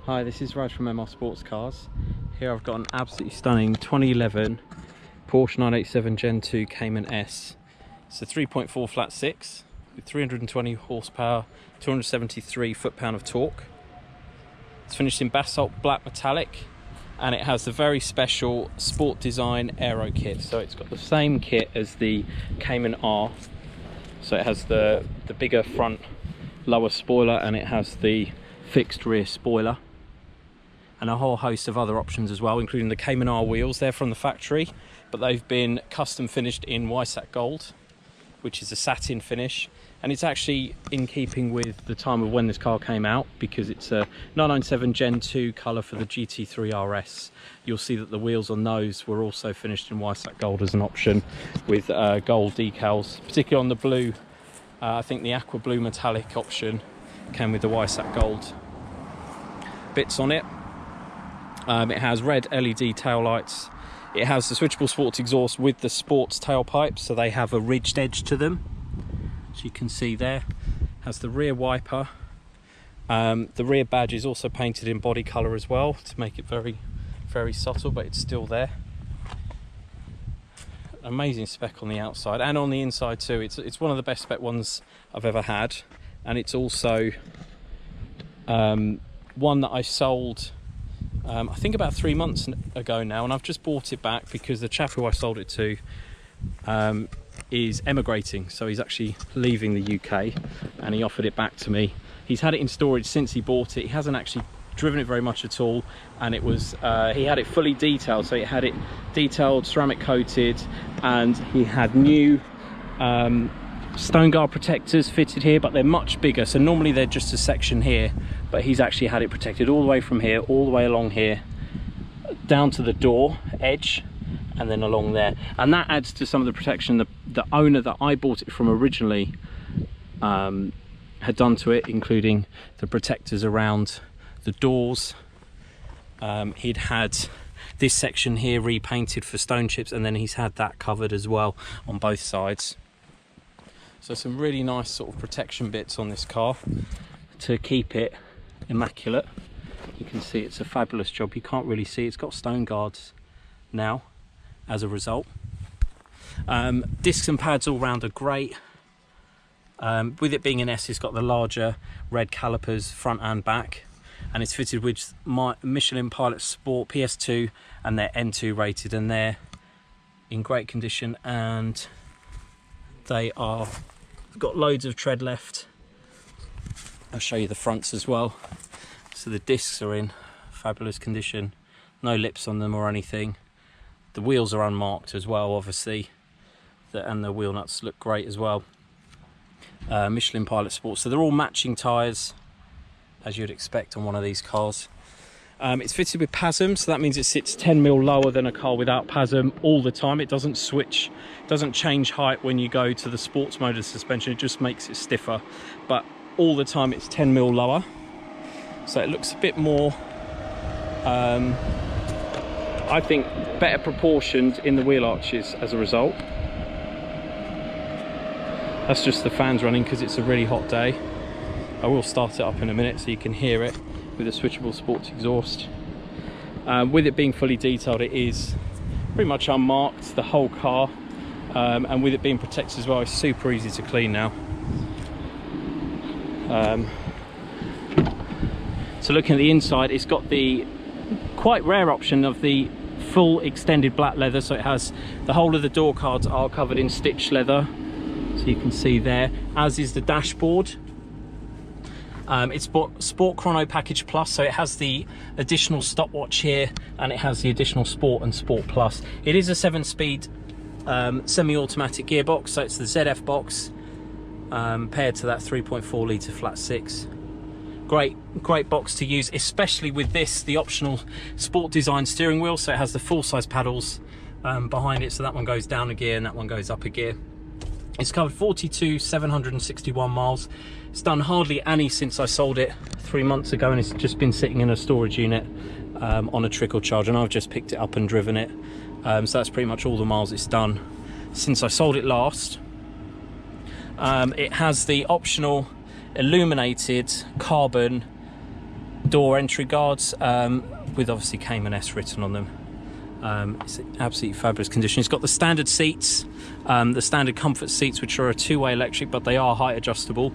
Hi, this is Raj from MR Sportscars. Here I've got an absolutely stunning 2011 Porsche 987 Gen 2 Cayman S. It's a 3.4 flat 6 with 320 horsepower, 273 foot-pound of torque. It's finished in Basalt black metallic, and it has the very special SportDesign Aerokit. So it's got the same kit as the Cayman R. So it has the bigger front lower spoiler, and it has the fixed rear spoiler, and a whole host of other options as well, including the Cayman R wheels. They're from the factory, but they've been custom finished in Weissgold, which is a satin finish, and it's actually in keeping with the time of when this car came out, because it's a 997 Gen 2 colour for the GT3 RS. You'll see that the wheels on those were also finished in Weissgold as an option, with gold decals, particularly on the blue. I think the aqua blue metallic option came with the Weissgold bits on it. It has red LED tail lights. It has the switchable sports exhaust with the sports tailpipes, so they have a ridged edge to them, as you can see there. Has the rear wiper. The rear badge is also painted in body colour as well, to make it very, very subtle, but it's still there. Amazing spec on the outside and on the inside too. It's one of the best spec ones I've ever had, and it's also one that I sold I think about 3 months ago now, and I've just bought it back because the chap who I sold it to is emigrating, so he's actually leaving the UK, and he offered it back to me. He's had it in storage since he bought it. He hasn't actually driven it very much at all, and it was he had it fully detailed, so he had it detailed, ceramic coated, and he had new stone guard protectors fitted here, but they're much bigger. So normally they're just a section here, but he's actually had it protected all the way from here, all the way along here, down to the door edge, and then along there. And that adds to some of the protection the owner that I bought it from originally had done to it, including the protectors around the doors. He'd had this section here repainted for stone chips, and then he's had that covered as well on both sides. So some really nice sort of protection bits on this car to keep it immaculate. You can see it's a fabulous job. You can't really see, it's got stone guards now as a result. Discs and pads all round are great. With it being an S, it's got the larger red calipers front and back, and it's fitted with my Michelin Pilot Sport PS2, and they're N2 rated, and they're in great condition, and they are got loads of tread left. I'll show you the fronts as well. So the discs are in fabulous condition, no lips on them or anything. The wheels are unmarked as well, obviously, and the wheel nuts look great as well. Michelin Pilot Sport, so they're all matching tyres, as you'd expect on one of these cars. It's fitted with PASM, so that means it sits 10mm lower than a car without PASM all the time. It doesn't switch, doesn't change height when you go to the sports mode of suspension. It just makes it stiffer, but all the time it's 10mm lower, so it looks a bit more I think better proportioned in the wheel arches as a result. That's just the fans running because it's a really hot day. I will start it up in a minute so you can hear it with a switchable sports exhaust. With it being fully detailed, it is pretty much unmarked, the whole car, and with it being protected as well, it's super easy to clean now. So looking at the inside, it's got the quite rare option of the full extended black leather, so it has the whole of the door cards are covered in stitched leather, so you can see there, as is the dashboard. It's Sport Chrono Package Plus, so it has the additional stopwatch here, and it has the additional Sport and Sport Plus. It is a 7-speed semi-automatic gearbox, so it's the ZF box paired to that 3.4 litre flat 6. Great box to use, especially with this, the optional SportDesign steering wheel. So it has the full-size paddles behind it, so that one goes down a gear and that one goes up a gear. It's covered 42,761 miles. It's done hardly any since I sold it 3 months ago, and it's just been sitting in a storage unit on a trickle charge, and I've just picked it up and driven it. So that's pretty much all the miles it's done since I sold it last. It has the optional illuminated carbon door entry guards with obviously Cayman S written on them. It's in absolutely fabulous condition. It's got the standard seats, the standard comfort seats, which are a two-way electric, but they are height adjustable,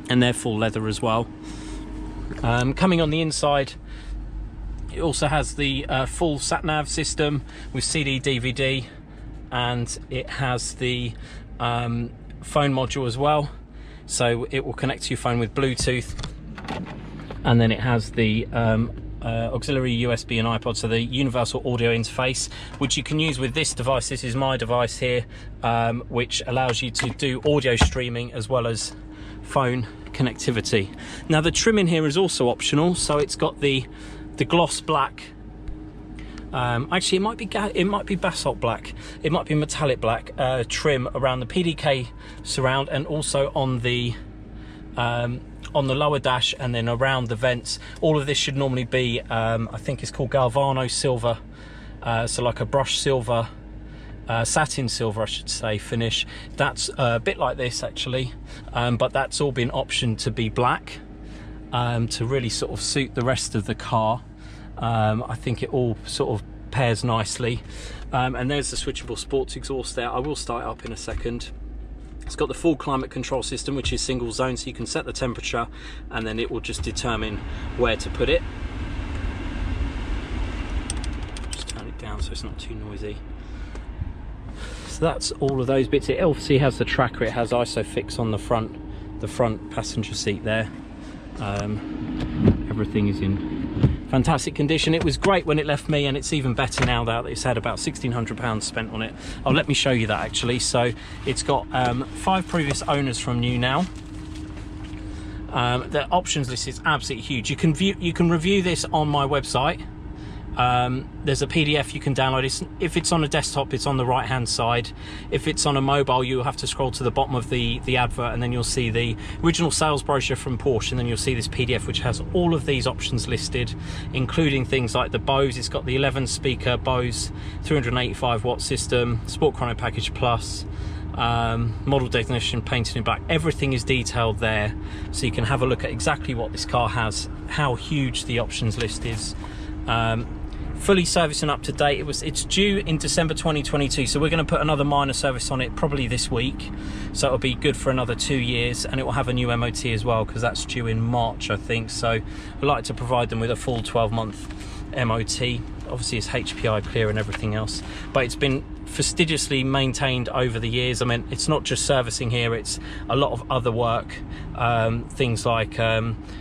and they're full leather as well. Coming on the inside, it also has the full sat-nav system with CD, DVD, and it has the phone module as well, so it will connect to your phone with Bluetooth. And then it has the auxiliary USB and iPod, so the universal audio interface, which you can use with this device. This is my device here, which allows you to do audio streaming as well as phone connectivity. Now the trim in here is also optional, so it's got the gloss black. Actually, it might be basalt black. It might be metallic black trim around the PDK surround, and also on the lower dash, and then around the vents. All of this should normally be, I think it's called Galvano silver, so like a brush silver, satin silver I should say, finish. That's a bit like this actually, but that's all been optioned to be black, to really sort of suit the rest of the car. I think it all sort of pairs nicely. And there's the switchable sports exhaust there. I will start it up in a second. It's got the full climate control system, which is single zone, so you can set the temperature and then it will just determine where to put it. Just turn it down so it's not too noisy. So that's all of those bits. It obviously has the tracker, it has ISOFIX on the front passenger seat there. Everything is in fantastic condition. It was great when it left me, and it's even better now that it's had about £1,600 spent on it. Oh, let me show you that actually. So it's got 5 previous owners from new now. The options list is absolutely huge. You can review this on my website. There's a PDF you can download. If it's on a desktop, it's on the right hand side. If it's on a mobile, you'll have to scroll to the bottom of the advert, and then you'll see the original sales brochure from Porsche, and then you'll see this PDF which has all of these options listed, including things like the BOSE. It's got the 11 speaker BOSE 385 watt system, Sport Chrono Package Plus, model definition painted in black. Everything is detailed there, so you can have a look at exactly what this car has, how huge the options list is. Fully serviced and up to date. It's due in December 2022, so we're going to put another minor service on it probably this week, so it'll be good for another 2 years, and it will have a new MOT as well, because that's due in March I think. So I'd like to provide them with a full 12-month MOT. Obviously it's HPI clear and everything else, but it's been fastidiously maintained over the years. I mean, it's not just servicing here, it's a lot of other work, things like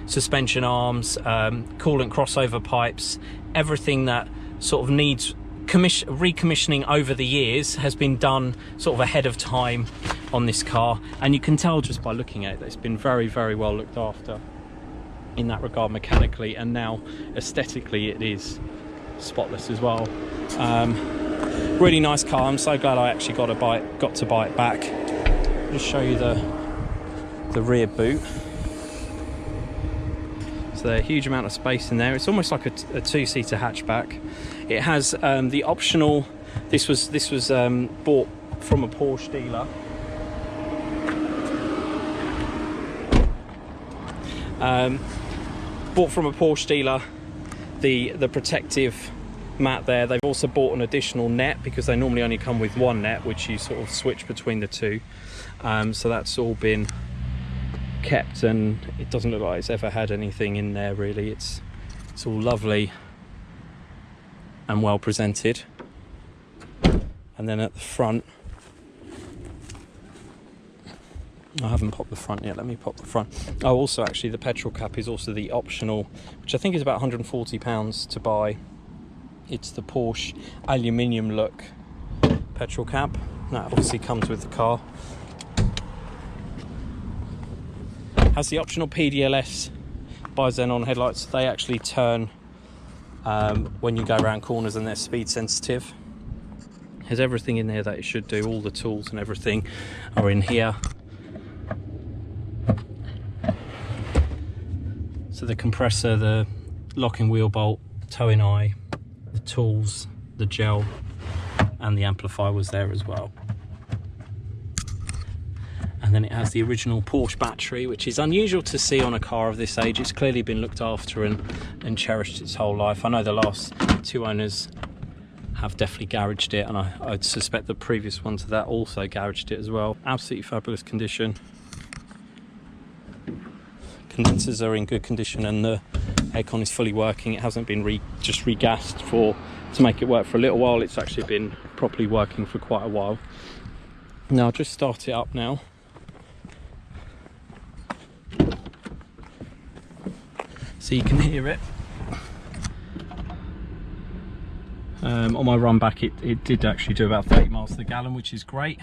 suspension arms, coolant crossover pipes. Everything that sort of needs recommissioning over the years has been done sort of ahead of time on this car, and you can tell just by looking at it that it's been very, very well looked after in that regard, mechanically, and now aesthetically it is spotless as well. Really nice car. I'm so glad I actually got to buy it back. Just show you the rear boot. So a huge amount of space in there. It's almost like a two-seater hatchback. It has the optional. This was bought from a Porsche dealer. Bought from a Porsche dealer. The protective mat there. They've also bought an additional net, because they normally only come with one net, which you sort of switch between the two. So that's all been kept, and it doesn't look like it's ever had anything in there really. It's all lovely and well presented. And then at the front, I haven't popped the front yet, let me pop the front. Oh, also actually the petrol cap is also the optional, which I think is about £140 to buy. It's the Porsche aluminium look petrol cap. That obviously comes with the car. Has the optional PDLS bi-xenon headlights. They actually turn when you go around corners, and they're speed sensitive. There's everything in there that it should do. All the tools and everything are in here. So the compressor, the locking wheel bolt, towing eye, the tools, the gel, and the amplifier was there as well. And then it has the original Porsche battery, which is unusual to see on a car of this age. It's clearly been looked after and cherished its whole life. I know the last 2 owners have definitely garaged it, and I'd suspect the previous one to that also garaged it as well. Absolutely fabulous condition. Condensers are in good condition, and the aircon is fully working. It hasn't been just regassed to make it work for a little while. It's actually been properly working for quite a while. Now I'll just start it up now. So you can hear it. On my run back it did actually do about 30 miles to the gallon, which is great.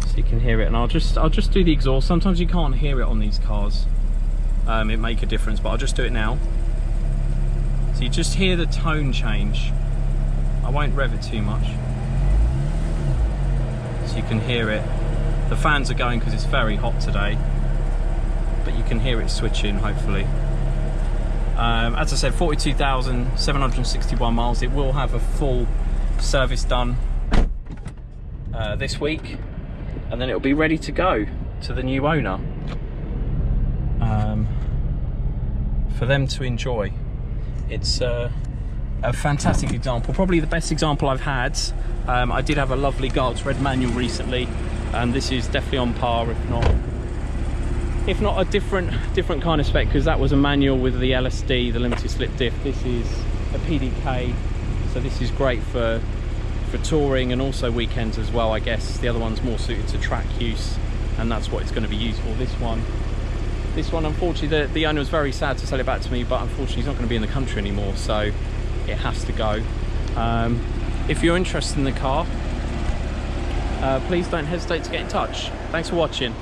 So you can hear it, and I'll just do the exhaust. Sometimes you can't hear it on these cars. It make a difference, but I'll just do it now. So you just hear the tone change. I won't rev it too much. So you can hear it. The fans are going because it's very hot today, but you can hear it switching, hopefully. As I said, 42,761 miles. It will have a full service done this week, and then it'll be ready to go to the new owner for them to enjoy. It's a fantastic example, probably the best example I've had. I did have a lovely Gart's red manual recently, and this is definitely on par, if not a different kind of spec, because that was a manual with the LSD, the limited slip diff. This is a PDK, so this is great for touring and also weekends as well, I guess. The other one's more suited to track use, and that's what it's going to be used for. This one, unfortunately, the owner was very sad to sell it back to me, but unfortunately he's not going to be in the country anymore, so it has to go. If you're interested in the car, please don't hesitate to get in touch. Thanks for watching.